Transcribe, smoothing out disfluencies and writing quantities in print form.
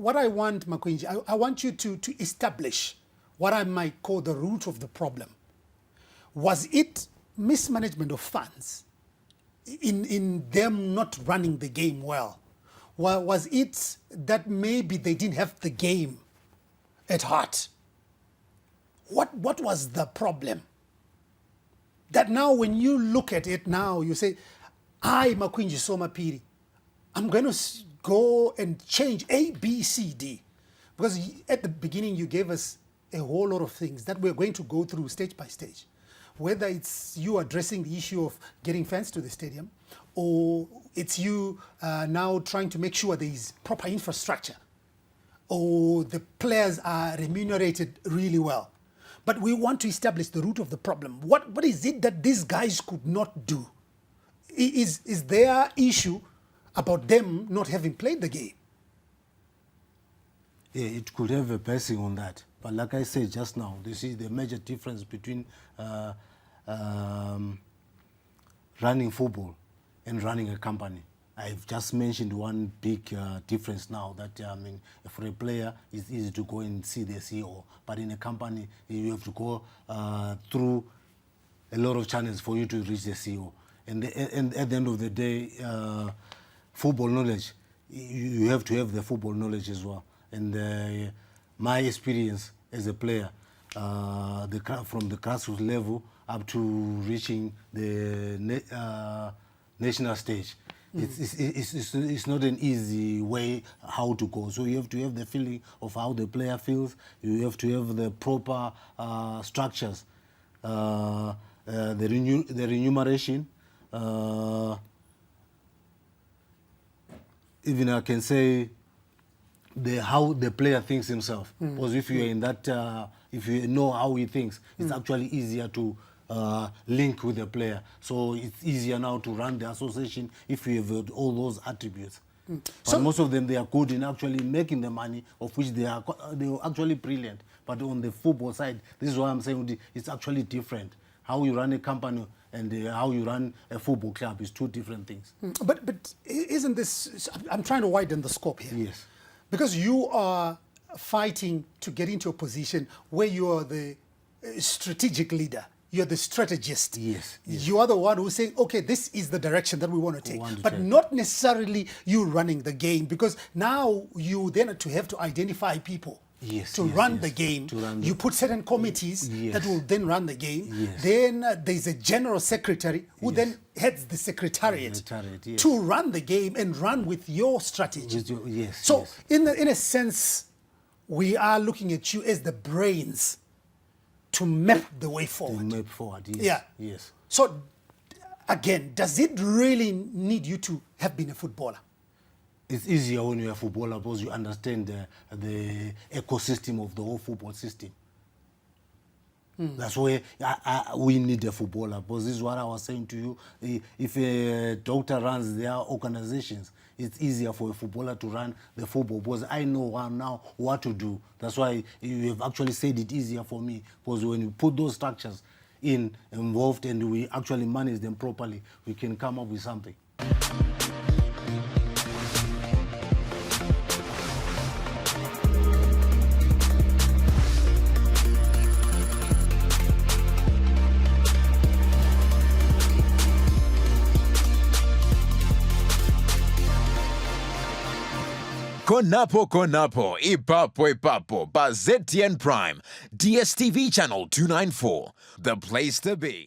what I want, Makwinji, I want you to establish what I might call the root of the problem. Was it mismanagement of funds in them not running the game well? Was it that maybe they didn't have the game at heart? What was the problem? That now when you look at it now, you say, I, Makwinji Soma Phiri, I'm going to go and change A, B, C, D. Because at the beginning you gave us a whole lot of things that we're going to go through stage by stage. Whether it's you addressing the issue of getting fans to the stadium, or it's you now trying to make sure there is proper infrastructure, or the players are remunerated really well. But we want to establish the root of the problem. What is it that these guys could not do? Is their issue about them not having played the game? Yeah, it could have a passing on that. But like I said just now, this is the major difference between running football and running a company. I've just mentioned one big difference now that, for a player, it's easy to go and see the CEO. But in a company, you have to go through a lot of channels for you to reach the CEO. And at the end of the day, football knowledge, you have to have the football knowledge as well. And my experience as a player, from the grassroots level up to reaching the national stage, it's not an easy way how to go. So you have to have the feeling of how the player feels. You have to have the proper structures, the remuneration. Even I can say how the player thinks himself. Because if you are in that, if you know how he thinks, it's actually easier to link with the player. So it's easier now to run the association if you have all those attributes. But so most of them, they are good in actually making the money, of which they are actually brilliant. But on the football side, this is why I'm saying it's actually different. How you run a company and how you run a football club is two different things. But isn't this, I'm trying to widen the scope here. Yes. Because you are fighting to get into a position where you are the strategic leader. You're the strategist. Yes, yes. You are the one who's saying, okay, this is the direction that we want to take. But not necessarily you running the game, because now you then have to identify people. Yes, to run the game. You put certain committees that will then run the game. Yes. Then there's a general secretary who then heads the secretariat to run the game and run with your strategy. So in a sense, we are looking at you as the brains to map the way forward. To map forward, yes. Yeah. Yes. So again, does it really need you to have been a footballer? It's easier when you're a footballer because you understand the ecosystem of the whole football system. That's why we need a footballer, because this is what I was saying to you. If a doctor runs their organizations, it's easier for a footballer to run the football, because I know now what to do. That's why you have actually said it easier for me, because when you put those structures involved and we actually manage them properly, we can come up with something. Konapo, ipapo, ba ZTN Prime, DSTV channel 294, the place to be.